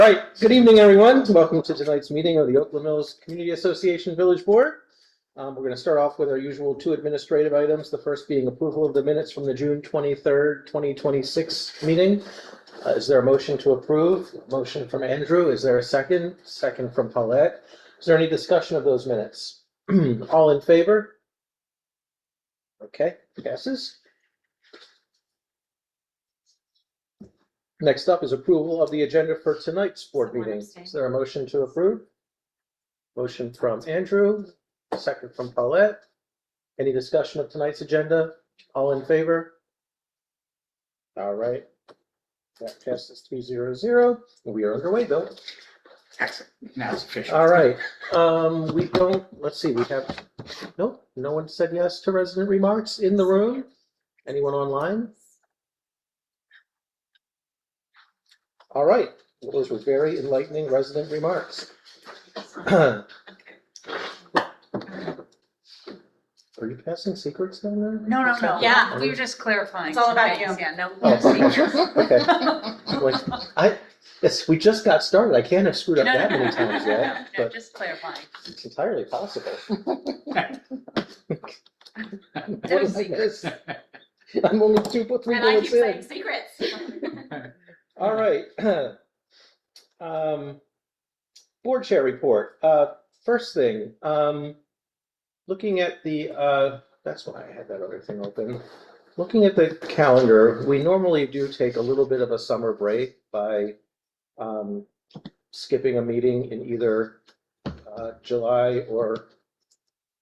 All right, good evening, everyone. Welcome to tonight's meeting of the Oakland Mills Community Association Village Board. We're going to start off with our usual two administrative items, the first being approval of the minutes from the June 23rd, 2026 meeting. Is there a motion to approve? Motion from Andrew. Is there a second? Second from Paulette. Is there any discussion of those minutes? All in favor? Okay, passes. Next up is approval of the agenda for tonight's board meeting. Is there a motion to approve? Motion from Andrew, second from Paulette. Any discussion of tonight's agenda? All in favor? All right. That passes 3-0-0. We are underway, Bill. Excellent. Now it's official. All right. We don't, let's see, we have, nope, no one said yes to resident remarks in the room. Anyone online? All right. Well, those were very enlightening resident remarks. Are you passing secrets down there? No. Yeah, we were just clarifying. It's all about tonight. you. Yeah, no. Oh, secrets. Okay. Yes, we just got started. I can't have screwed up No, that no, many no, times no, yet, no, but just clarifying. it's entirely possible. What No did I secrets. miss? I'm only 3 And I bullets keep saying in. secrets. All right. Board chair report. First thing, looking at the, that's why I had that other thing open. Looking at the calendar, we normally do take a little bit of a summer break by skipping a meeting in either July or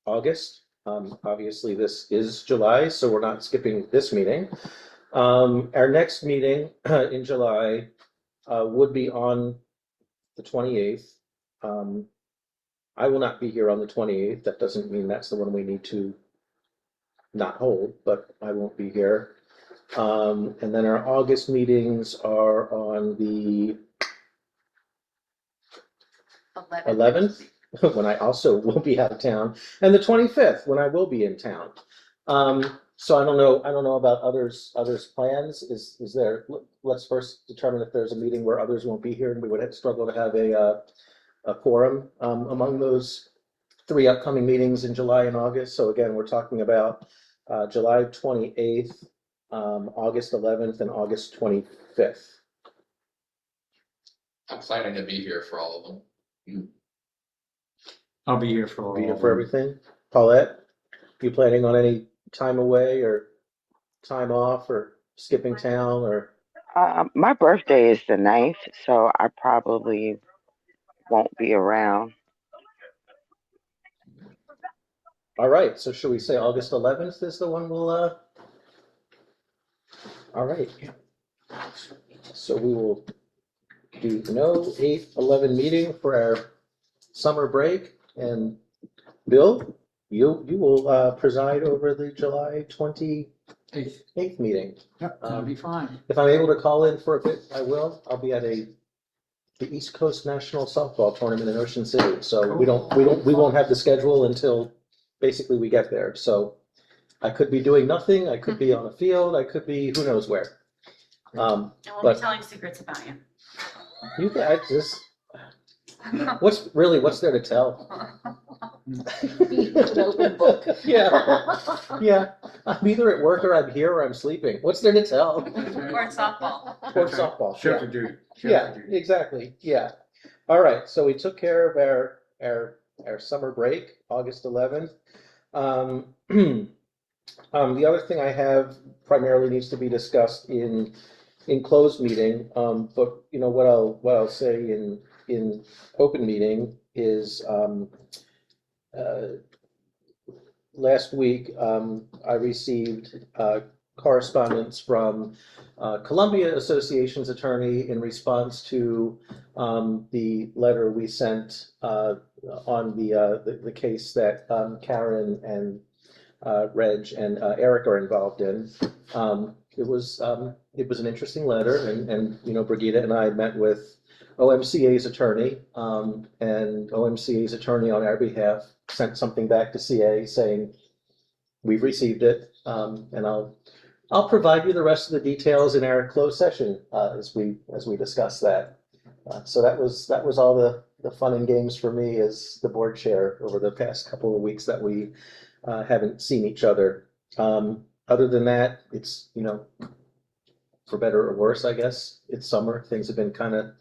August. Obviously, this is July, so we're not skipping this meeting. Our next meeting in July would be on the 28th. I will not be here on the 28th. That doesn't mean that's the one we need to not hold, but I won't be here. And then our August meetings are on the 11th, when I also will be out of town, and the 25th, when I will be in town. So I don't know about others' plans. Is there? Let's first determine if there's a meeting where others won't be here, and we would struggle to have a quorum among those 3 upcoming meetings in July and August. So again, we're talking about July 28th, August 11th, and August 25th. I'm planning to be here for all of them. I'll be here for all. Be here for everything. Paulette, you planning on any time away or time off or skipping town or? My birthday is the 9th, so I probably won't be around. All right, so should we say August 11th is the one we'll, all right. So we will do no 8/11 meeting for our summer break, and Bill, you will preside over the July 28th meeting. Yep, that'll be fine. If I'm able to call in for a bit, I will. I'll be at the East Coast National Softball Tournament in Ocean City, so we won't have the schedule until basically we get there. So I could be doing nothing. I could be on a field. I could be who knows where. And we'll But- be telling secrets about you. You guys just what's there to tell? An open book. Yeah. I'm either at work or I'm here or I'm sleeping. What's there to tell? Or in softball. Or softball. Show Yeah. for duty. Yeah, exactly. Yeah. All right. So we took care of our summer break, August 11th. The other thing I have primarily needs to be discussed in closed meeting. But you know what I'll say in open meeting is last week I received correspondence from Columbia Association's attorney in response to the letter we sent on the case that Karen and Reg and Eric are involved in. It was an interesting letter, and you know, Brigitte and I met with OMCA's attorney, and OMCA's attorney on our behalf sent something back to CA saying we've received it, and I'll provide you the rest of the details in our closed session as we discuss that. So that was all the fun and games for me as the board chair over the past couple of weeks that we haven't seen each other. Other than that, it's, for better or worse, I guess. It's summer. Things have been kind of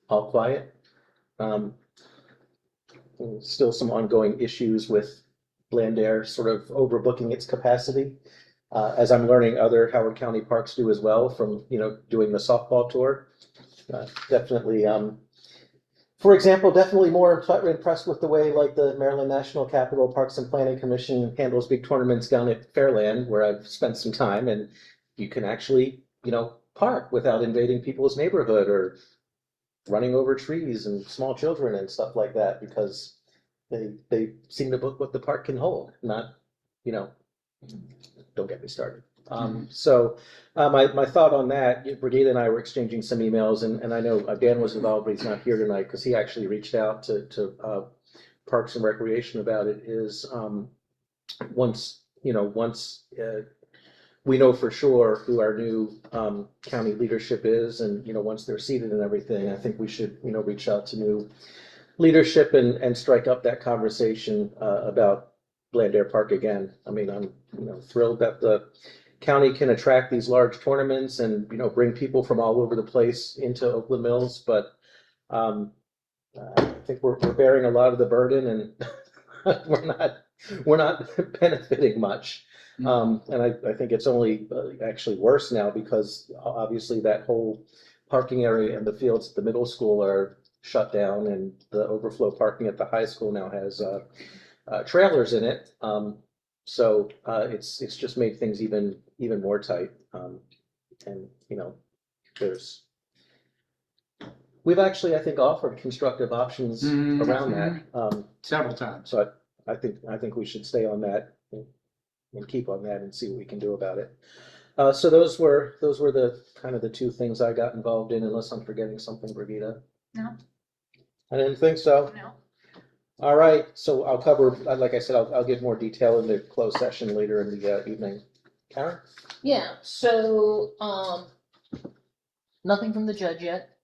all quiet. Um, Still some ongoing issues with Blandair sort of overbooking its capacity. As I'm learning, other Howard County parks do as well from, doing the softball tour. Definitely, for example, definitely more impressed with the way like the Maryland National Capital Parks and Planning Commission handles big tournaments down at Fairland, where I've spent some time, and you can actually, park without invading people's neighborhood or running over trees and small children and stuff like that because they seem to book what the park can hold, not, don't get me started. My thought on that, Brigade and I were exchanging some emails, and I know Dan was involved, but he's not here tonight because he actually reached out to Parks and Recreation about it. Is once we know for sure who our new county leadership is, and once they're seated and everything, I think we should reach out to new leadership and strike up that conversation about Blandair Park again. I mean, I'm thrilled that the county can attract these large tournaments and bring people from all over the place into Oakland Mills, but I think we're bearing a lot of the burden, and we're not benefiting much. And I think it's only actually worse now because obviously that whole parking area and the fields at the middle school are shut down, and the overflow parking at the high school now has trailers in it. So it's just made things even more tight. And we've actually, I think, offered constructive options around that. Several times. So I think we should stay on that and keep on that and see what we can do about it. So those were the kind of the two things I got involved in, unless I'm forgetting something, Brigida. No. I didn't think so. No. All right, so I'll cover, like I said, I'll give more detail in the closed session later in the evening. Karen? Yeah, so, nothing from the judge yet.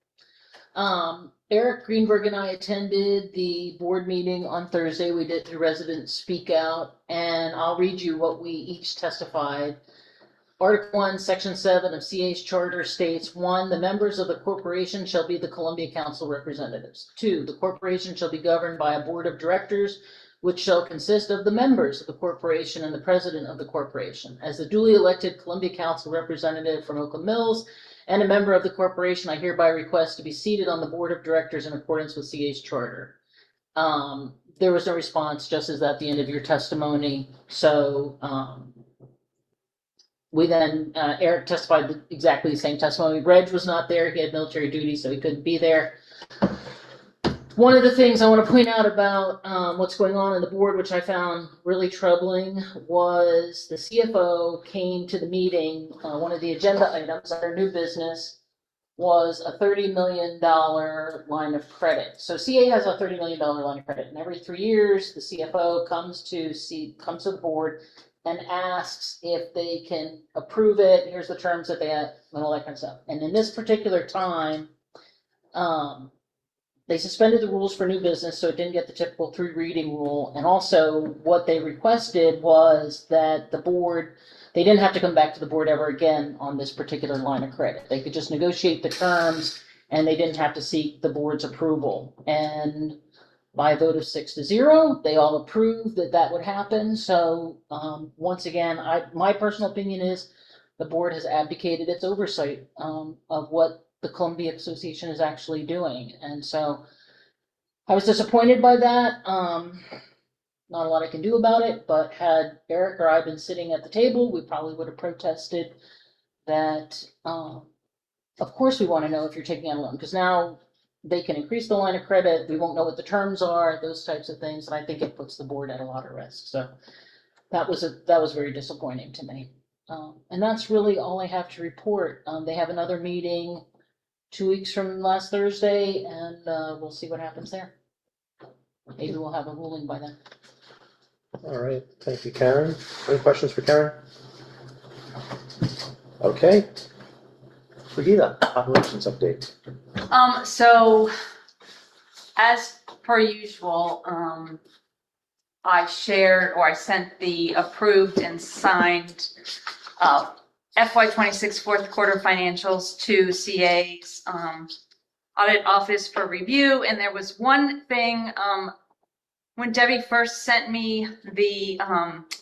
Eric Greenberg and I attended the board meeting on Thursday. We did the resident speak out, and I'll read you what we each testified. Article 1, Section 7 of CA's charter states, 1, the members of the corporation shall be the Columbia Council representatives. 2, the corporation shall be governed by a board of directors, which shall consist of the members of the corporation and the president of the corporation. As the duly elected Columbia Council representative from Oakland Mills and a member of the corporation, I hereby request to be seated on the board of directors in accordance with CA's charter. There was no response, just as at the end of your testimony. So, we then, Eric testified exactly the same testimony. Reg was not there. He had military duty, so he couldn't be there. One of the things I want to point out about what's going on in the board, which I found really troubling, was the CFO came to the meeting. One of the agenda items under new business was a $30 million line of credit. So CA has a $30 million line of credit, and every 3 years, the CFO comes to the board and asks if they can approve it. Here's the terms that they have, and all that kind of stuff. And in this particular time, they suspended the rules for new business, so it didn't get the typical 3 reading rule. And also, what they requested was that the board, they didn't have to come back to the board ever again on this particular line of credit. They could just negotiate the terms, and they didn't have to seek the board's approval. And by a vote of 6-0, they all approved that would happen. So once again, my personal opinion is the board has abdicated its oversight of what the Columbia Association is actually doing. And so I was disappointed by that. Not a lot I can do about it, but had Eric or I been sitting at the table, we probably would have protested that. Of course we want to know if you're taking out a loan, because now they can increase the line of credit. We won't know what the terms are, those types of things. And I think it puts the board at a lot of risk. So that was very disappointing to me. And that's really all I have to report. They have another meeting 2 weeks from last Thursday, and we'll see what happens there. Maybe we'll have a ruling by then. All right, thank you, Karen. Any questions for Karen? Okay. Regina, operations update. So as per usual, I sent the approved and signed FY26 fourth quarter financials to CA's audit office for review. And there was one thing, when Debbie first sent me the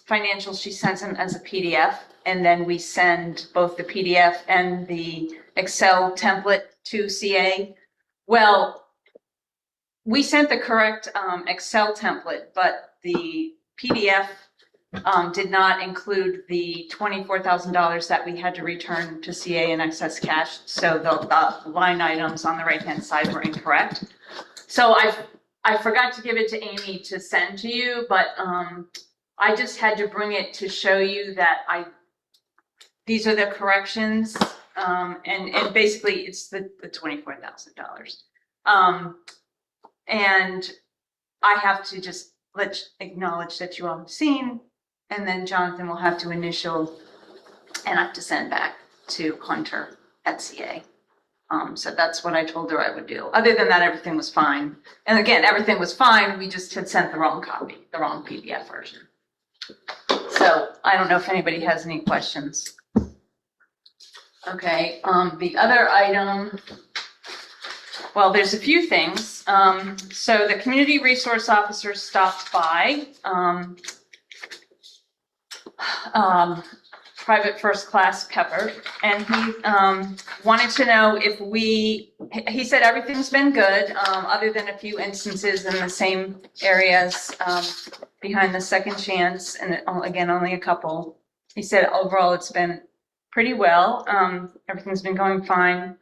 financials, she sent them as a PDF. And then we send both the PDF and the Excel template to CA. Well, we sent the correct Excel template, but the PDF did not include the $24,000 that we had to return to CA in excess cash. So the line items on the right-hand side were incorrect. So I forgot to give it to Amy to send to you, but I just had to bring it to show you that these are the corrections, and basically it's the $24,000. And I have to just acknowledge that you all have seen, and then Jonathan will have to initial and I have to send back to Hunter at CA. So that's what I told her I would do. Other than that, everything was fine. And again, everything was fine. We just had sent the wrong copy, the wrong PDF version. So I don't know if anybody has any questions. Okay, the other item, well, there's a few things. So the community resource officer stopped by, Private First Class Pepper, and he wanted to know if he said everything's been good, other than a few instances in the same areas behind the second chance, and again, only a couple. He said overall it's been pretty well. Everything's been going fine.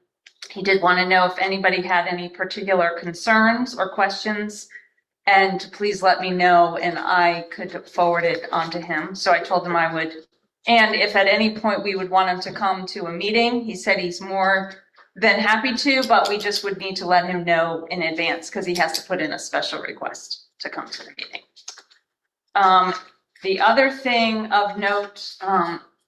He did want to know if anybody had any particular concerns or questions, and to please let me know, and I could forward it on to him. So I told him I would. And if at any point we would want him to come to a meeting, he said he's more than happy to, but we just would need to let him know in advance because he has to put in a special request to come to the meeting. The other thing of note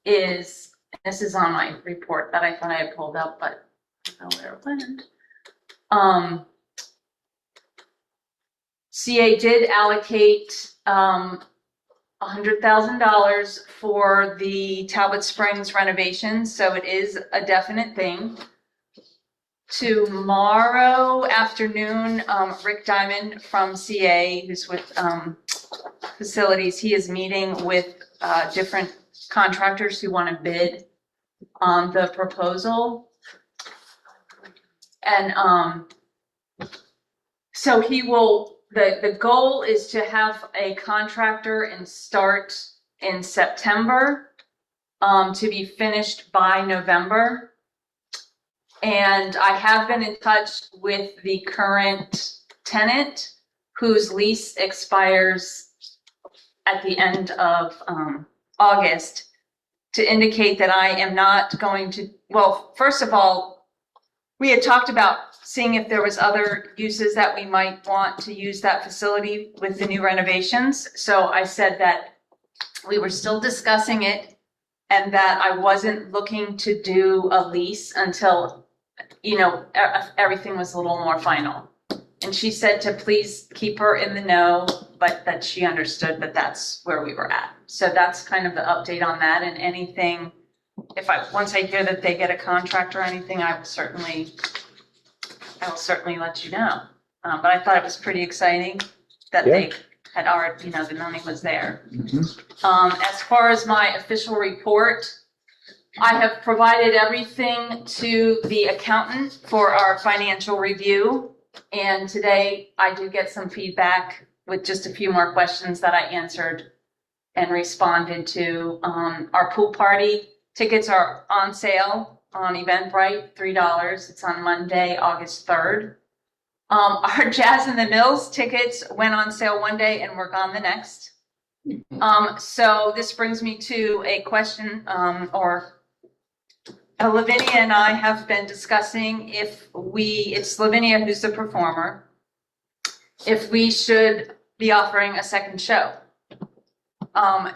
is, this is on my report that I thought I had pulled up, but I don't know where it went. CA did allocate $100,000 for the Talbot Springs renovations, so it is a definite thing. Tomorrow afternoon, Rick Diamond from CA, who's with facilities, he is meeting with different contractors who want to bid on the proposal. And so he will, the goal is to have a contractor and start in September to be finished by November. And I have been in touch with the current tenant whose lease expires at the end of August to indicate that I am not going to, well, first of all, we had talked about seeing if there was other uses that we might want to use that facility with the new renovations. So I said that we were still discussing it and that I wasn't looking to do a lease until, you know, everything was a little more final. And she said to please keep her in the know, but that she understood that that's where we were at. So that's kind of the update on that. And anything, once I hear that they get a contract or anything, I will certainly let you know. But I thought it was pretty exciting that they had already, you know, the money was there. As far as my official report, I have provided everything to the accountant for our financial review. And today I did get some feedback with just a few more questions that I answered and responded to. Our pool party tickets are on sale on Eventbrite, $3. It's on Monday, August 3rd. Our Jazz in the Mills tickets went on sale one day and were gone the next. So this brings me to a question, Lavinia and I have been discussing it's Lavinia who's the performer, if we should be offering a second show.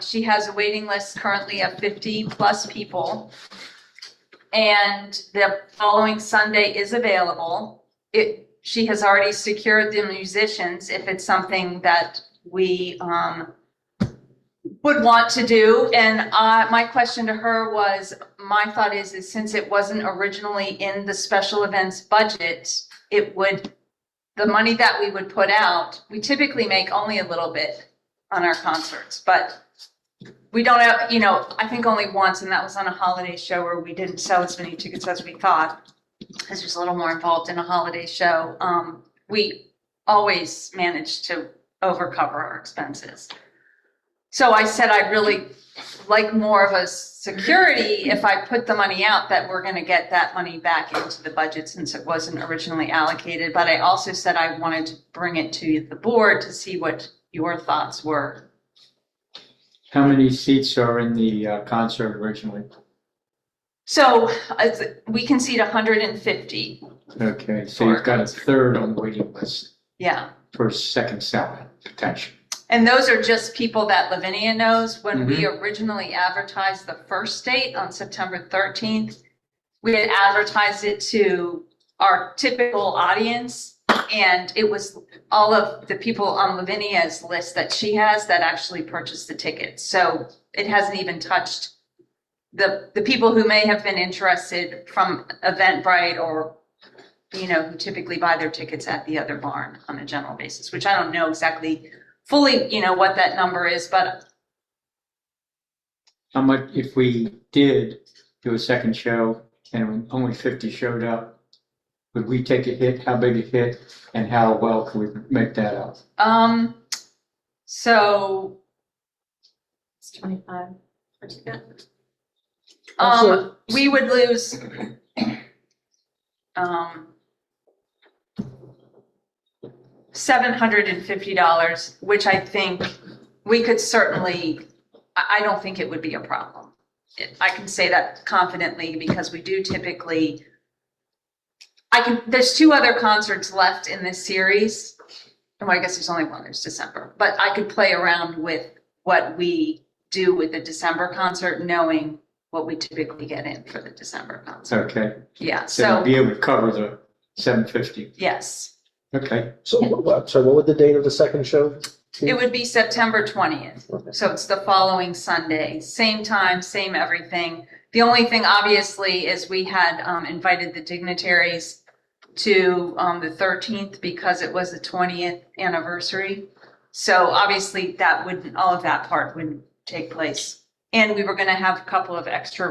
She has a waiting list currently of 50 plus people. and the following Sunday is available. She has already secured the musicians if it's something that we would want to do. And my question to her was, my thought is since it wasn't originally in the special events budget, the money that we would put out, we typically make only a little bit on our concerts, but we don't have, I think only once, and that was on a holiday show where we didn't sell as many tickets as we thought, because there's a little more involved in a holiday show. We always manage to overcover our expenses. So I said I'd really like more of a security if I put the money out that we're going to get that money back into the budget since it wasn't originally allocated. But I also said I wanted to bring it to the board to see what your thoughts were. How many seats are in the concert originally? So we can seat 150. Okay, so you've got a third on the waiting list Yeah. for second selling potential. And those are just people that Lavinia knows. When we originally advertised the first date on September 13th, we had advertised it to our typical audience. And it was all of the people on Lavinia's list that she has that actually purchased the tickets. So it hasn't even touched the people who may have been interested from Eventbrite or, who typically buy their tickets at the other barn on a general basis, which I don't know exactly fully, what that number is, but. How much, if we did do a second show and only 50 showed up, would we take a hit? How big a hit? And how well can we make that up? So. It's 25 per ticket. We would lose, $750, which I think we could certainly, I don't think it would be a problem. I can say that confidently because we do typically, there's 2 other concerts left in this series. Well, I guess there's only one, there's December, but I could play around with what we do with the December concert, knowing what we typically get in for the December concert. Okay. Yeah, So you'll so, be able to cover the 750. yes, Okay. So, what would the date of the second show be? it would be September 20th. Okay. So it's the following Sunday, same time, same everything. The only thing obviously is we had invited the dignitaries to the 13th because it was the 20th anniversary. So obviously all of that part wouldn't take place. And we were going to have a couple of extra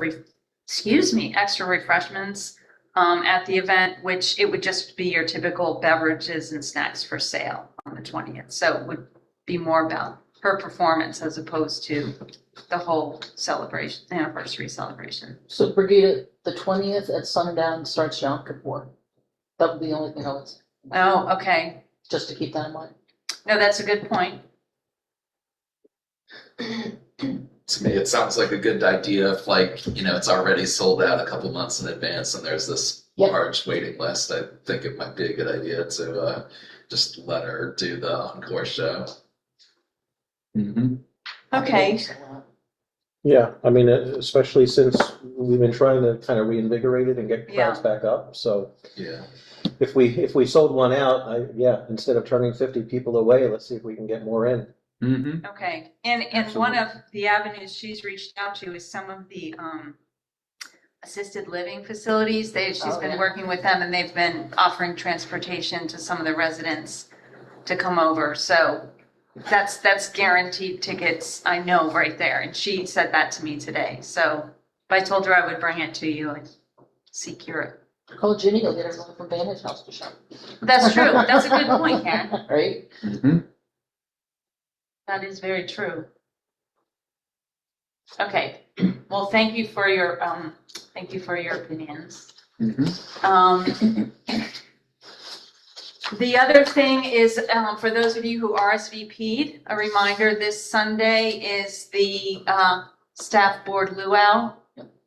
refreshments at the event, which it would just be your typical beverages and snacks for sale on the 20th. So it would be more about her performance as opposed to the whole celebration, anniversary celebration. So Brigida, the 20th at sundown starts Yom Kippur. That would be the only thing I would say, Oh, okay. just to keep that in mind. No, that's a good point. To me, it sounds like a good idea if it's already sold out a couple months in advance and there's this Yep. large waiting list. I think it might be a good idea to just let her do the encore show. Mm-hmm. Okay. Yeah, I mean, especially since we've been trying to kind of reinvigorate it and get crowds back up. So Yeah. if we sold one out, instead of turning 50 people away, let's see if we can get more in. Mm-hmm. Okay. And one of the avenues she's reached out to is some of the assisted living facilities. She's been working with them and they've been offering transportation to some of the residents to come over. So that's guaranteed tickets, I know right there. And she said that to me today. So if I told her I would bring it to you, I'd secure it. Call Ginny, you'll get everyone from Vantage House to shop. That's true. That's a good point, Karen. Right? Mm-hmm. That is very true. Okay. Well, thank you for your opinions. Mm-hmm. The other thing is, for those of you who RSVP'd, a reminder, this Sunday is the staff board luau.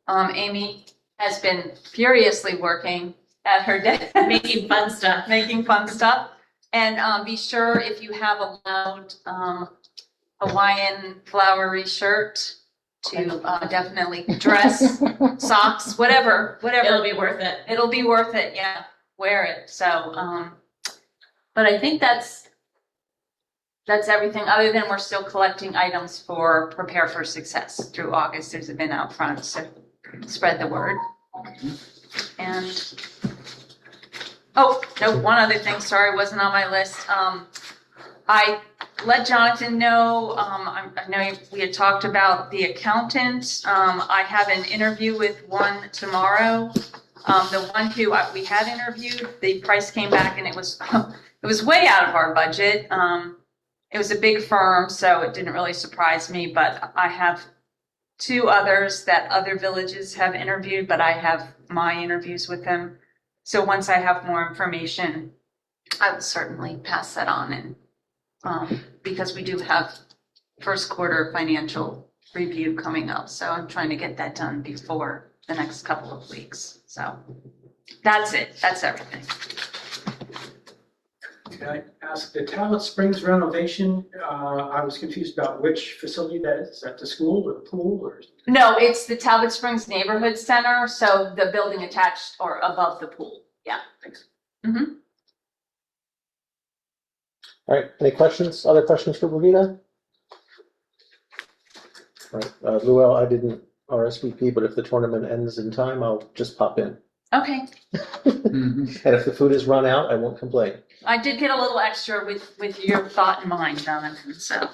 Amy has been furiously working at her desk. Making fun stuff. Making fun stuff. And be sure if you have a loud Hawaiian flowery shirt, to definitely dress, socks, whatever. It'll be worth it. It'll be worth it, yeah, wear it, so, but I think that's everything, other than we're still collecting items for Prepare for Success through August. There's a bin out front, so spread the word. And, oh, no, one other thing, sorry, wasn't on my list. I let Jonathan know, I know we had talked about the accountant. I have an interview with one tomorrow. The one who we had interviewed, the price came back and it was way out of our budget. It was a big firm, so it didn't really surprise me, but I have 2 others that other villages have interviewed, but I have my interviews with them. So once I have more information, I will certainly pass that on, and because we do have first quarter financial review coming up, so I'm trying to get that done before the next couple of weeks. So that's it. That's everything. Can I ask, the Talbot Springs renovation, I was confused about which facility that is. Is that the school or the pool or? No, it's the Talbot Springs Neighborhood Center, so the building attached or above the pool. Yeah. Thanks. Mm-hmm. All right, any questions, other questions for Bravita? All right, Luell, I didn't RSVP, but if the tournament ends in time, I'll just pop in. Okay. And if the food is run out, I won't complain. I did get a little extra with your thought in mind, Jonathan, so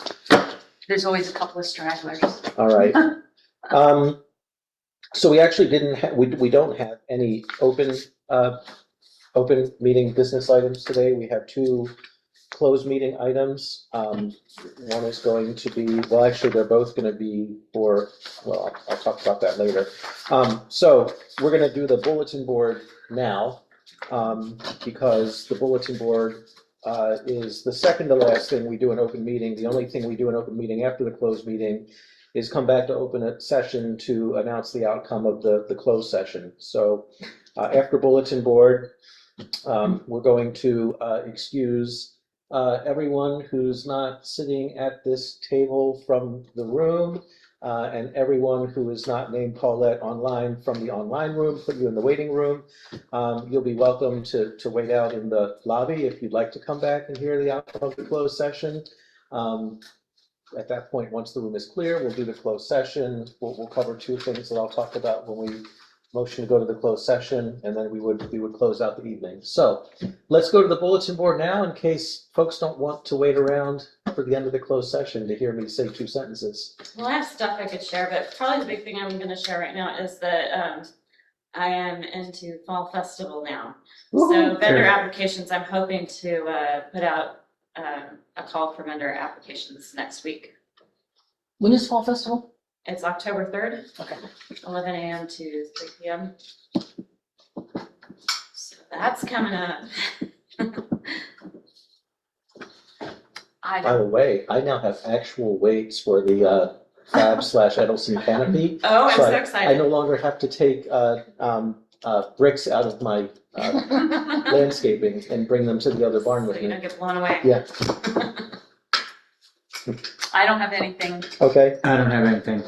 there's always a couple of stragglers. All right. So we actually didn't have, we don't have any open meeting business items today. We have 2 closed meeting items. One is going to be, well, actually, they're both going to be for, well, I'll talk about that later. So we're going to do the bulletin board now, because the bulletin board is the second to last thing we do in open meeting. The only thing we do in open meeting after the closed meeting is come back to open a session to announce the outcome of the closed session. So after bulletin board, we're going to excuse everyone who's not sitting at this table from the room, and everyone who is not named Paulette online from the online room, put you in the waiting room. You'll be welcome to wait out in the lobby if you'd like to come back and hear the outcome of the closed session. At that point, once the room is clear, we'll do the closed session. We'll cover 2 things that I'll talk about when we motion to go to the closed session, and then we would close out the evening. So let's go to the bulletin board now, in case folks don't want to wait around for the end of the closed session to hear me say 2 sentences. Well, I have stuff I could share, but probably the big thing I'm going to share right now is that I am into Fall Festival now. So vendor applications, I'm hoping to put out a call for vendor applications next week. When is Fall Festival? It's October 3rd, Okay. 11 a.m. to 3 p.m. So that's coming up. By the way, I now have actual weights for the Fab/Edelson canopy. Oh, I'm so I excited. no longer have to take bricks out of my landscaping and bring them to the other barn So with you me. don't get blown away. Yeah. I don't have anything. Okay. I don't have anything.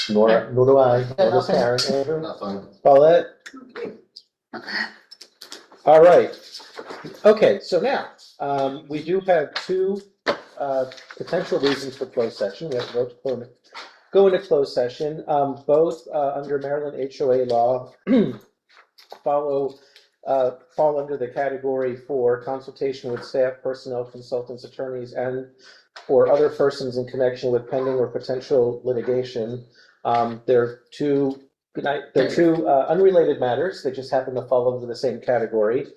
Nor do I. Nor does Karen. Andrew? Nothing. Paulette? All right. Okay, so now, we do have 2 potential reasons for closed session. We have to go into closed session. Both under Maryland HOA law fall under the category for consultation with staff, personnel, consultants, attorneys, and or other persons in connection with pending or potential litigation. They're 2 unrelated matters. They just happen to fall under the same category.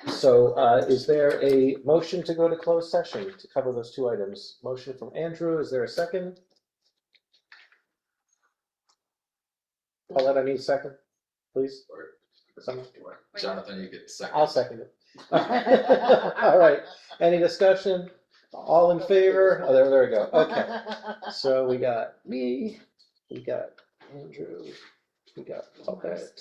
Is there a motion to go to closed session to cover those 2 items? Motion from Andrew. Is there a second? Paulette, I need a second, please. Someone? Jonathan, you get 2nd. I'll second it. All right. Any discussion? All in favor? Oh, there we go. Okay. So we got me, we got Andrew, we got Paulette.